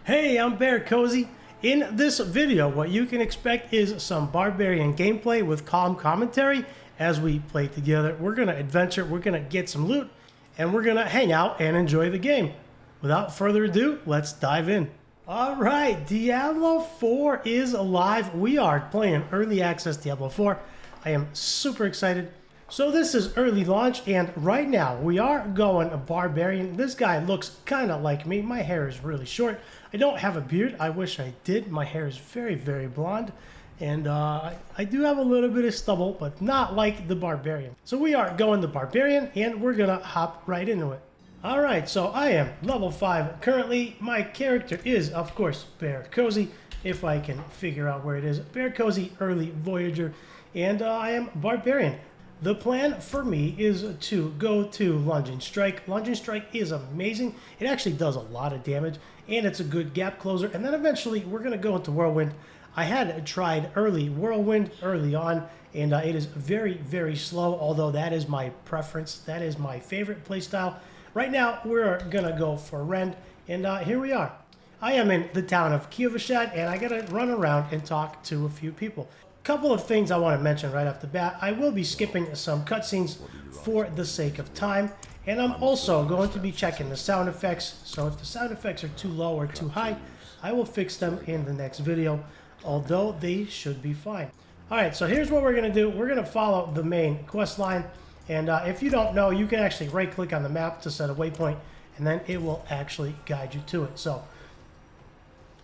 Hey, I'm BearCozy. In this video, what you can expect is some Barbarian gameplay with calm commentary as we play together. We're going to adventure, we're going to get some loot, and we're going to hang out and enjoy the game. Without further ado, let's dive in. Alright, Diablo 4 is alive. We are playing early access Diablo 4. I am super excited. So this is early launch, and right now we are going a Barbarian. This guy looks kind of like me. My hair is really short. I don't have a beard. I wish I did. My hair is very, very blonde. And I do have a little bit of stubble, but not like the Barbarian. So we are going the Barbarian, and we're going to hop right into it. Alright, so I am level 5 currently. My character is, of course, BearCozy, if I can figure out where it is. BearCozy, early Voyager, and I am Barbarian. The plan for me is to go to Lunging Strike. Lunging Strike is amazing. It actually does a lot of damage, and it's a good gap closer. And then eventually, we're going to go into Whirlwind. I had tried early Whirlwind early on, and it is very, very slow, although that is my preference. That is my favorite playstyle. Right now, we're going to go for Rend, and here we are. I am in the town of Kievishad, and I got to run around and talk to a few people. Couple of things I want to mention right off the bat. I will be skipping some cutscenes for the sake of time, and I'm also going to be checking the sound effects. So if the sound effects are too low or too high, I will fix them in the next video, although they should be fine. Alright, so here's what we're going to do. We're going to follow the main quest line, and if you don't know, you can actually right click on the map to set a waypoint, and then it will actually guide you to it. So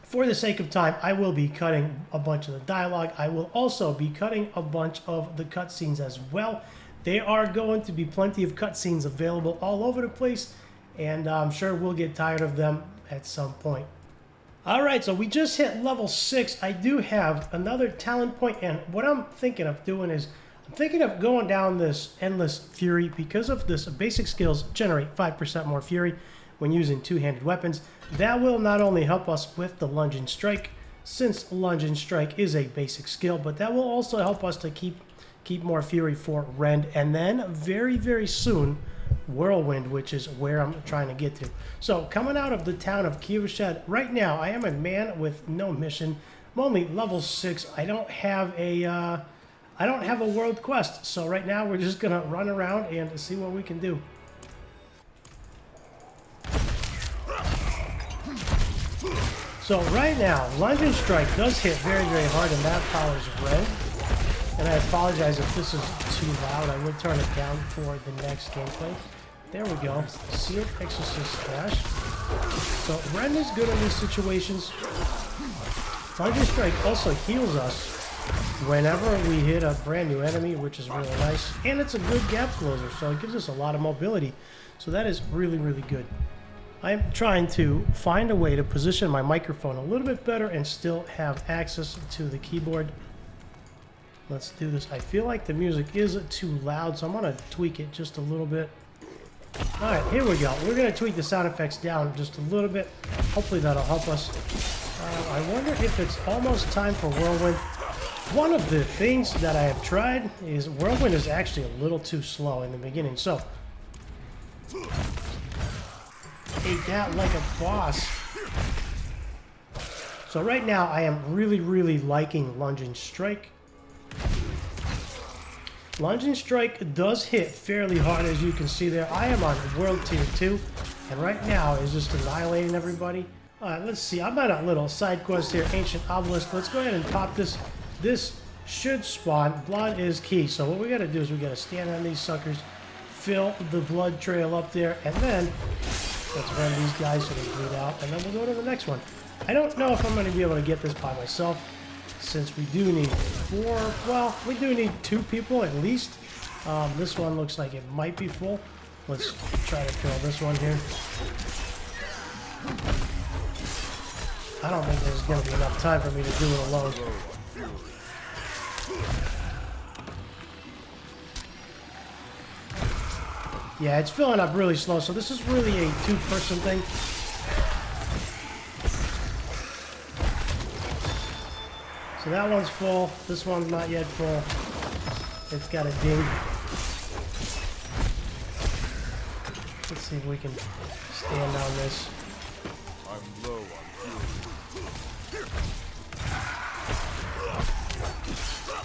for the sake of time, I will be cutting a bunch of the dialogue. I will also be cutting a bunch of the cutscenes as well. There are going to be plenty of cutscenes available all over the place, and I'm sure we'll get tired of them at some point. Alright, so we just hit level 6. I do have another talent point, and what I'm thinking of doing is I'm thinking of going down this endless fury because of this basic skills generate 5% more fury when using two-handed weapons. That will not only help us with the Lunging Strike, since Lunging Strike is a basic skill, but that will also help us to keep more fury for Rend, and then very, very soon, Whirlwind, which is where I'm trying to get to. So, coming out of the town of Kievishad, right now, I am a man with no mission. I'm only level 6. I don't have a world quest, so right now we're just gonna run around and see what we can do. So right now, Lunging Strike does hit very, very hard, and that powers Rend. And I apologize if this is too loud. I will turn it down for the next gameplay. There we go. Sealed Exorcist Dash. So Rend is good in these situations. Lunging Strike also heals us whenever we hit a brand new enemy, which is really nice. And it's a good gap closer, so it gives us a lot of mobility. So that is really, really good. I'm trying to find a way to position my microphone a little bit better and still have access to the keyboard. Let's do this. I feel like the music is too loud, so I'm going to tweak it just a little bit. Alright, here we go. We're going to tweak the sound effects down just a little bit. Hopefully that'll help us. I wonder if it's almost time for Whirlwind. One of the things that I have tried is Whirlwind is actually a little too slow in the beginning. So take that like a boss. So right now I am really, really liking Lunging Strike. Lunging Strike does hit fairly hard, as you can see there. I am on World Tier 2, and right now is just annihilating everybody. Alright, let's see. I'm at a little side quest here, Ancient Obelisk. Let's go ahead and pop this. This should spawn. Blood is key, so what we gotta do is we gotta stand on these suckers, fill the blood trail up there, and then let's run these guys so they bleed out, and then we'll go to the next one. I don't know if I'm going to be able to get this by myself, since we do need 4, well, we do need 2 people at least. This one looks like it might be full. Let's try to kill this one here. I don't think there's going to be enough time for me to do it alone. Yeah, it's filling up really slow, so this is really a 2-person thing. So that one's full. This one's not yet full. It's got a ding. Let's see if we can stand on this. I'm low on fuel.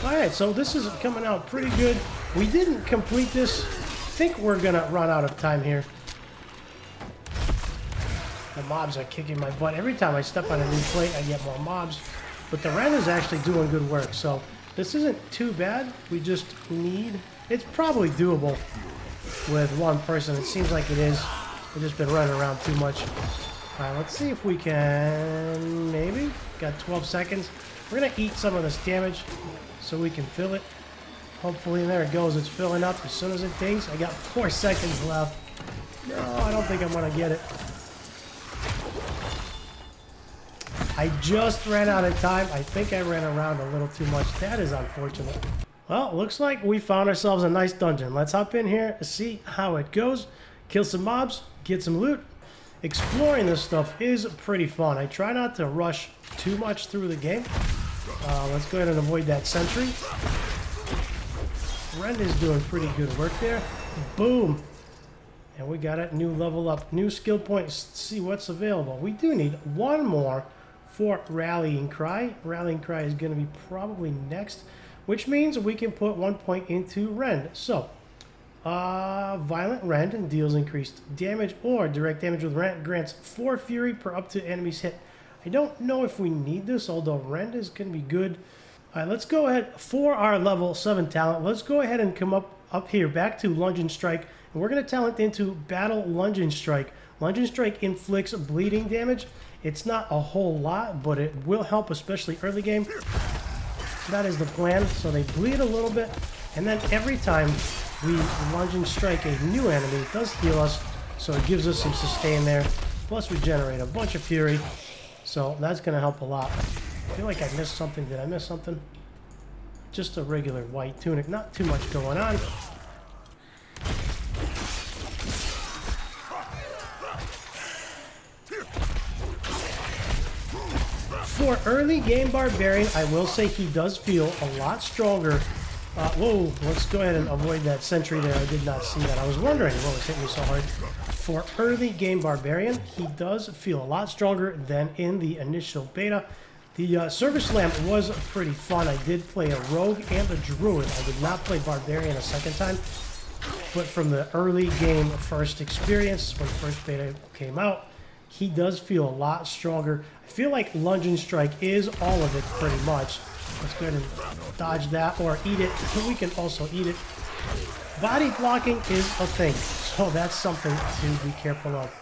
Alright, so this is coming out pretty good. We didn't complete this. I think we're gonna run out of time here. The mobs are kicking my butt. Every time I step on a new plate, I get more mobs. But the Ren is actually doing good work, so this isn't too bad. We just need... It's probably doable with one person. It seems like it is. We've just been running around too much. Alright, let's see if we can... Maybe? Got 12 seconds. We're gonna eat some of this damage so we can fill it. Hopefully, there it goes. It's filling up as soon as it dings. I got 4 seconds left. No, I don't think I'm gonna get it. I just ran out of time. I think I ran around a little too much. That is unfortunate. Well, looks like we found ourselves a nice dungeon. Let's hop in here and see how it goes. Kill some mobs, get some loot. Exploring this stuff is pretty fun. I try not to rush too much through the game. Let's go ahead and avoid that sentry. Ren is doing pretty good work there. Boom. And we got it. New level up. New skill points. Let's see what's available. We do need one more for Rallying Cry. Rallying Cry is going to be probably next, which means we can put 1 point into Rend. So, Violent Rend deals increased damage or direct damage with Rend, grants 4 fury per up to enemy's hit. I don't know if we need this, although Rend is going to be good. All right, let's go ahead for our level 7 talent. Let's go ahead and come up here back to Lunge and Strike, and we're going to talent into Battle Lunge and Strike. Lunge and Strike inflicts bleeding damage. It's not a whole lot, but it will help, especially early game. That is the plan. So they bleed a little bit, and then every time we lunge and strike a new enemy, it does heal us, so it gives us some sustain there. Plus we generate a bunch of fury, so that's going to help a lot. I feel like I missed something. Did I miss something? Just a regular white tunic. Not too much going on. For early game Barbarian, I will say he does feel a lot stronger. Whoa, let's go ahead and avoid that sentry there. I did not see that. I was wondering what was hitting me so hard. For early game Barbarian, he does feel a lot stronger than in the initial beta. The Service Lamp was pretty fun. I did play a Rogue and a Druid. I did not play Barbarian a second time. But from the early game first experience, when first beta came out, he does feel a lot stronger. I feel like Lunge and Strike is all of it pretty much. Let's go ahead and dodge that or eat it. We can also eat it. Body blocking is a thing, so that's something to be careful of.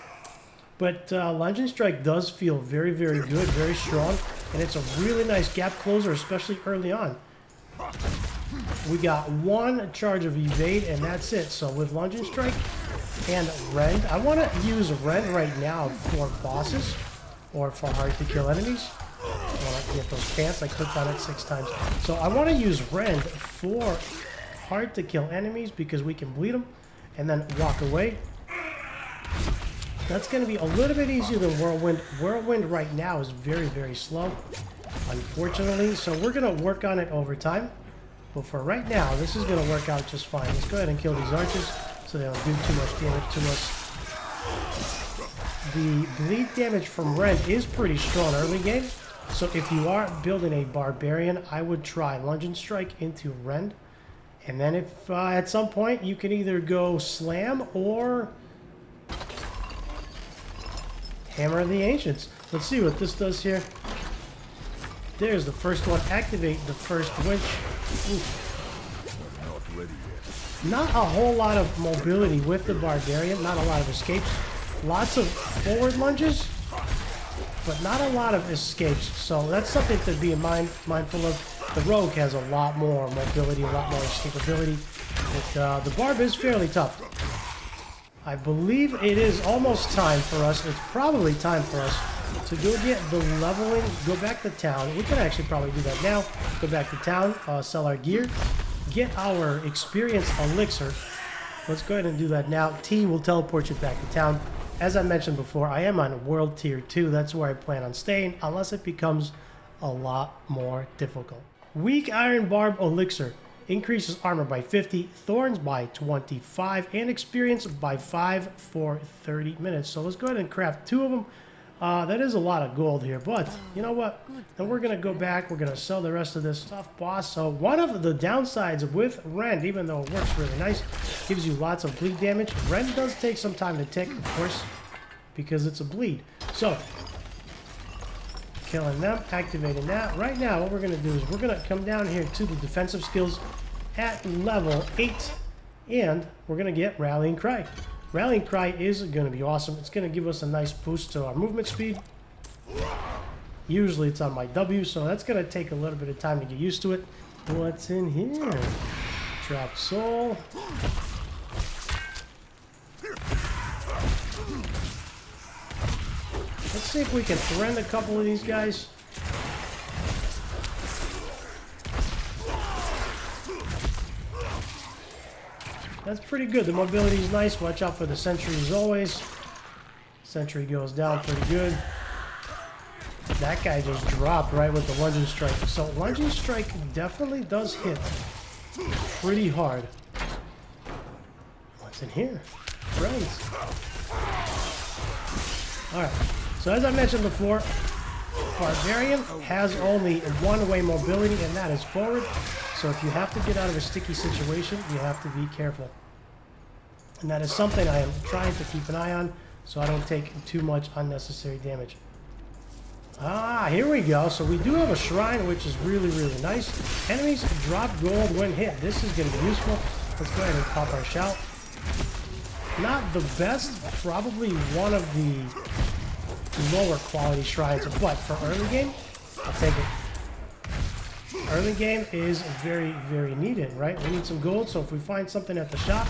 But Lunge and Strike does feel very, very good, very strong, and it's a really nice gap closer, especially early on. We got 1 charge of evade, and that's it. So with Lunge and Strike and Rend, I want to use Rend right now for bosses or for hard to kill enemies. I want to get those pants. I clicked on it 6 times. So I want to use Rend for hard to kill enemies because we can bleed them and then walk away. That's going to be a little bit easier than Whirlwind. Whirlwind right now is very, very slow, unfortunately. So we're going to work on it over time. But for right now, this is going to work out just fine. Let's go ahead and kill these archers so they don't do too much damage to us. The bleed damage from Rend is pretty strong early game. So if you are building a Barbarian, I would try Lunge and Strike into Rend. And then if at some point you can either go Slam or Hammer of the Ancients. Let's see what this does here. There's the first one. Activate the first winch. Not a whole lot of mobility with the Barbarian. Not a lot of escapes. Lots of forward lunges, but not a lot of escapes. So that's something to be mindful of. The Rogue has a lot more mobility, a lot more escapability. But the Barb is fairly tough. I believe it is almost time for us. It's probably time for us to go get the leveling, go back to town. We can actually probably do that now. Go back to town, sell our gear, get our experience elixir. Let's go ahead and do that now. T will teleport you back to town. As I mentioned before, I am on World Tier 2. That's where I plan on staying, unless it becomes a lot more difficult. Weak Iron Barb Elixir. Increases armor by 50, thorns by 25, and experience by 5 for 30 minutes. So let's go ahead and craft 2 of them. That is a lot of gold here, but you know what? Then we're going to go back. We're going to sell the rest of this stuff, boss. So one of the downsides with Rend, even though it works really nice, gives you lots of bleed damage. Rend does take some time to tick, of course, because it's a bleed. So killing them, activating that. Right now, what we're going to do is we're going to come down here to the defensive skills at level 8, and we're going to get Rallying Cry. Rallying Cry is going to be awesome. It's going to give us a nice boost to our movement speed. Usually it's on my W, so that's going to take a little bit of time to get used to it. What's in here? Trapped Soul. Let's see if we can rend a couple of these guys. That's pretty good. The mobility is nice. Watch out for the sentry as always. Sentry goes down pretty good. That guy just dropped right with the lunging strike. So lunging strike definitely does hit pretty hard. What's in here? Friends. Alright. So as I mentioned before, Barbarian has only one-way mobility, and that is forward. So if you have to get out of a sticky situation, you have to be careful. And that is something I am trying to keep an eye on so I don't take too much unnecessary damage. Ah, here we go. So we do have a shrine, which is really, really nice. Enemies drop gold when hit. This is going to be useful. Let's go ahead and pop our shout. Not the best, probably one of the lower quality shrines, but for early game, I'll take it. Early game is very, very needed, right? We need some gold, so if we find something at the shop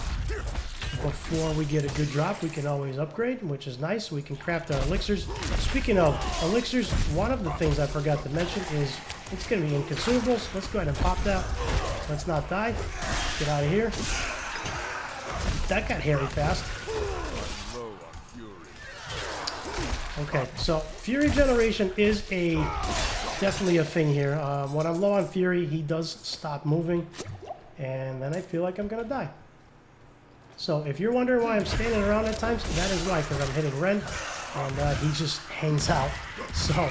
before we get a good drop, we can always upgrade, which is nice. We can craft our elixirs. Speaking of elixirs, one of the things I forgot to mention is it's going to be in consumables. Let's go ahead and pop that. Let's not die. Get out of here. That got hairy fast. Okay, so Fury generation is definitely a thing here. When I'm low on Fury, he does stop moving, and then I feel like I'm going to die. So if you're wondering why I'm standing around at times, that is why, because I'm hitting Rend, and he just hangs out. So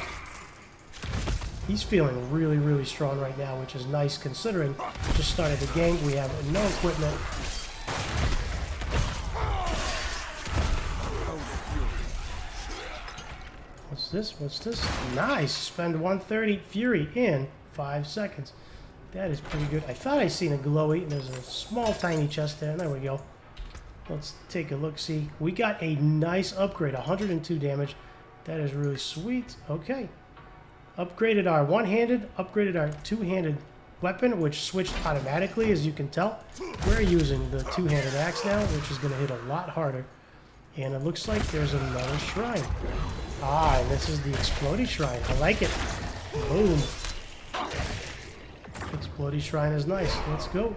he's feeling really, really strong right now, which is nice considering just started the game. We have no equipment. What's this? What's this? Nice! Spend 130 Fury in 5 seconds. That is pretty good. I thought I seen a glowy. There's a small, tiny chest there. There we go. Let's take a look. See, we got a nice upgrade. 102 damage. That is really sweet. Okay. Upgraded our one-handed. Upgraded our two-handed weapon, which switched automatically, as you can tell. We're using the two-handed axe now, which is going to hit a lot harder. And it looks like there's another shrine. Ah, and this is the Explodey Shrine. I like it. Boom. Explodey Shrine is nice. Let's go.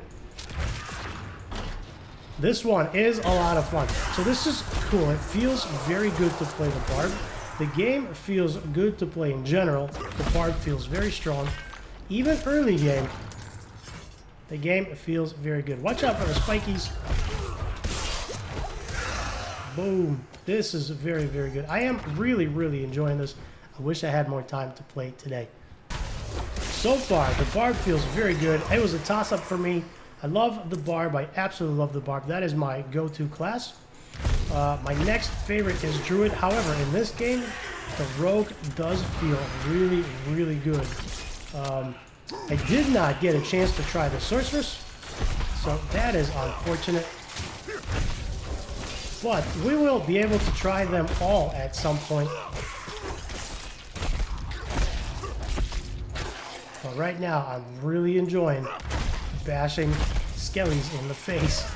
This one is a lot of fun. So this is cool. It feels very good to play the Barb. The game feels good to play in general. The Barb feels very strong. Even early game, the game feels very good. Watch out for the spikies. Boom. This is very, very good. I am really, really enjoying this. I wish I had more time to play today. So far, the Barb feels very good. It was a toss-up for me. I love the Barb. I absolutely love the Barb. That is my go-to class. My next favorite is Druid. However, in this game, the Rogue does feel really, really good. I did not get a chance to try the Sorceress, so that is unfortunate. But we will be able to try them all at some point. But right now, I'm really enjoying bashing skellies in the face.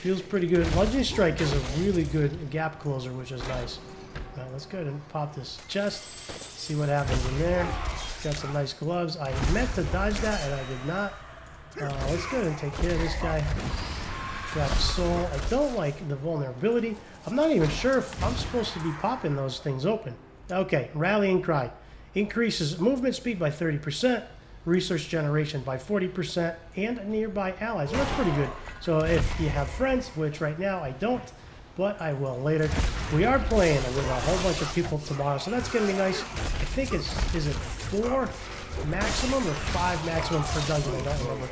Feels pretty good. Lunging Strike is a really good gap closer, which is nice. Now let's go ahead and pop this chest. See what happens in there. Got some nice gloves. I meant to dodge that, and I did not. Let's go ahead and take care of this guy. Trap Soul. I don't like the vulnerability. I'm not even sure if I'm supposed to be popping those things open. Okay, Rallying Cry. Increases movement speed by 30%, resource generation by 40%, and nearby allies. So that's pretty good. So if you have friends, which right now I don't, but I will later. We are playing with a whole bunch of people tomorrow, so that's going to be nice. I think is it 4 maximum or 5 maximum per dungeon? I don't remember.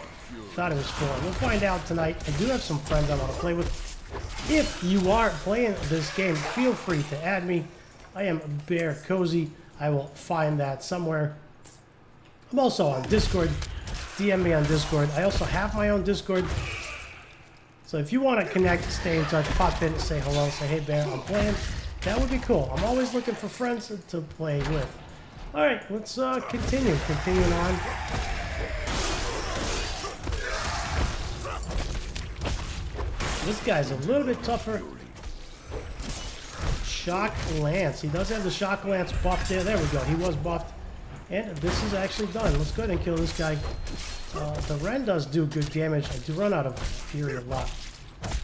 Thought it was 4. We'll find out tonight. I do have some friends I want to play with. If you are playing this game, feel free to add me. I am BearCozy. I will find that somewhere. I'm also on Discord. DM me on Discord. I also have my own Discord. So if you want to connect, stay in touch, pop in, say hello, say, hey Bear, I'm playing. That would be cool. I'm always looking for friends to play with. All right, let's continue. Continuing on. This guy's a little bit tougher. Shock Lance. He does have the Shock Lance buff there. There we go. He was buffed. And this is actually done. Let's go ahead and kill this guy. The Ren does do good damage. I do run out of Fury a lot.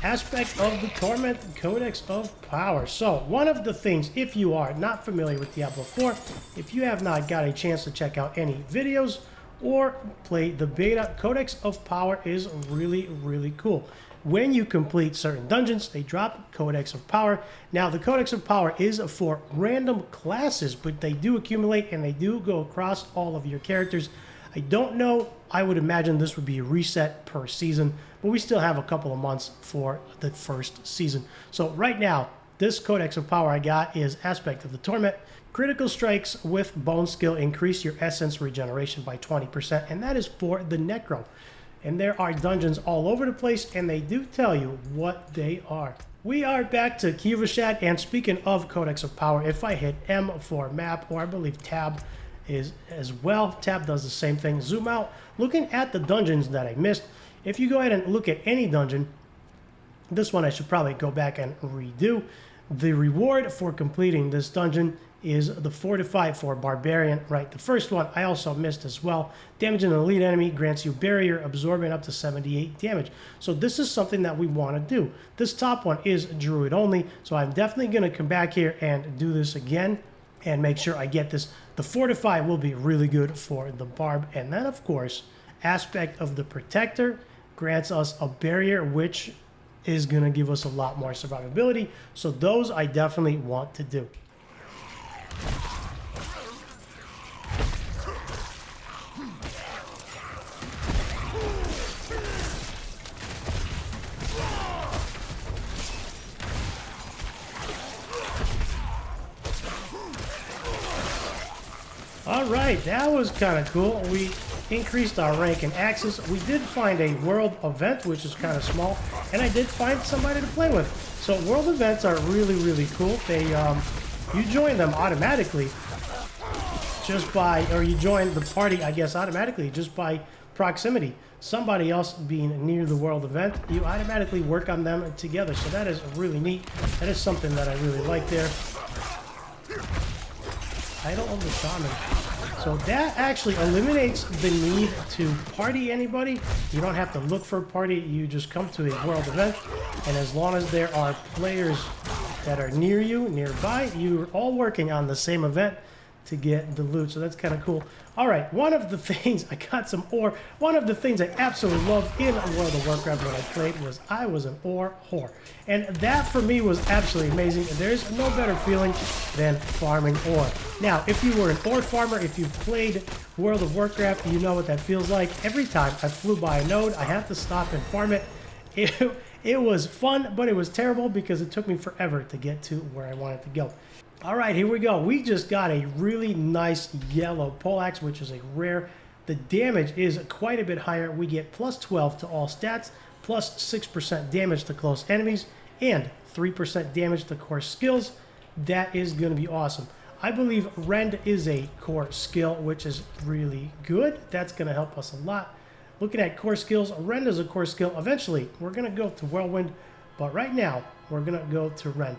Aspect of the Torment, Codex of Power. So, one of the things, if you are not familiar with Diablo 4, if you have not got a chance to check out any videos or play the beta, Codex of Power is really, really cool. When you complete certain dungeons, they drop Codex of Power. Now, the Codex of Power is for random classes, but they do accumulate and they do go across all of your characters. I don't know. I would imagine this would be a reset per season, but we still have a couple of months for the first season. So right now, this Codex of Power I got is Aspect of the Torment. Critical strikes with Bone Skill increase your essence regeneration by 20%, and that is for the Necro. And there are dungeons all over the place, and they do tell you what they are. We are back to Kivashat, and speaking of Codex of Power, if I hit M for map, or I believe tab is as well, tab does the same thing, zoom out, looking at the dungeons that I missed. If you go ahead and look at any dungeon, this one I should probably go back and redo. The reward for completing this dungeon is the Fortify for Barbarian, right? The first one I also missed as well. Damaging an elite enemy grants you barrier, absorbing up to 78 damage. So this is something that we want to do. This top one is Druid only, so I'm definitely going to come back here and do this again and make sure I get this. The Fortify will be really good for the Barb. And then, of course, Aspect of the Protector grants us a barrier, which is going to give us a lot more survivability. So those I definitely want to do. All right, that was kind of cool. We increased our rank in Axis. We did find a world event, which is kind of small, and I did find somebody to play with. So world events are really, really cool. They, you join them automatically just by, or you join the party, I guess, automatically just by proximity. Somebody else being near the world event, you automatically work on them together. So that is really neat. That is something that I really like there. Title of the Shaman. So that actually eliminates the need to party anybody. You don't have to look for a party. You just come to a world event. And as long as there are players that are near you, nearby, you're all working on the same event to get the loot. So that's kind of cool. All right, one of the things, I got some ore. One of the things I absolutely loved in World of Warcraft when I played was I was an ore whore. And that for me was absolutely amazing. And there's no better feeling than farming ore. Now, if you were an ore farmer, if you've played World of Warcraft, you know what that feels like. Every time I flew by a node, I had to stop and farm it. It was fun, but it was terrible because it took me forever to get to where I wanted to go. All right, here we go. We just got a really nice yellow poleaxe, which is a rare. The damage is quite a bit higher. We get plus 12 to all stats, plus 6% damage to close enemies, and 3% damage to core skills. That is going to be awesome. I believe Rend is a core skill, which is really good. That's going to help us a lot. Looking at core skills, Rend is a core skill. Eventually, we're going to go to Whirlwind, but right now, we're going to go to Rend.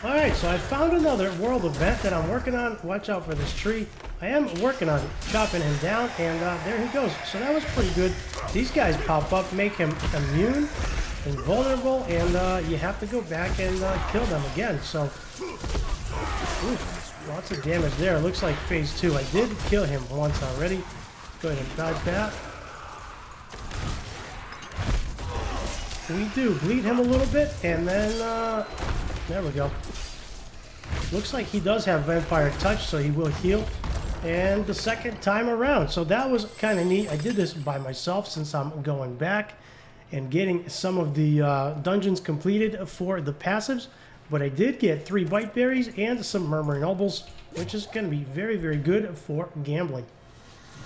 Alright, so I found another world event that I'm working on. Watch out for this tree. I am working on chopping him down, and there he goes. So that was pretty good. These guys pop up, make him immune, invulnerable, and you have to go back and kill them again. So, lots of damage there. Looks like phase 2. I did kill him once already. Go ahead and dodge that. we do. Bleed him a little bit, and then, there we go. Looks like he does have Vampire Touch, so he will heal. And the second time around. So that was kind of neat. I did this by myself since I'm going back and getting some of the dungeons completed for the passives. But I did get 3 Bite Berries and some Murmuring Nobles, which is going to be very, very good for gambling.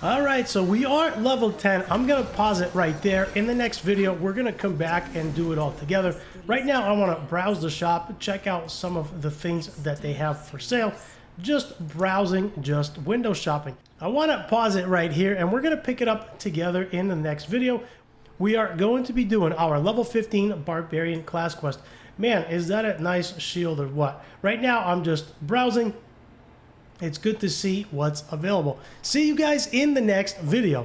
Alright, so we are level 10. I'm going to pause it right there. In the next video, we're going to come back and do it all together. Right now, I want to browse the shop, check out some of the things that they have for sale. Just browsing, just window shopping. I want to pause it right here, and we're going to pick it up together in the next video. We are going to be doing our level 15 Barbarian class quest. Man, is that a nice shield or what? Right now, I'm just browsing. It's good to see what's available. See you guys in the next video.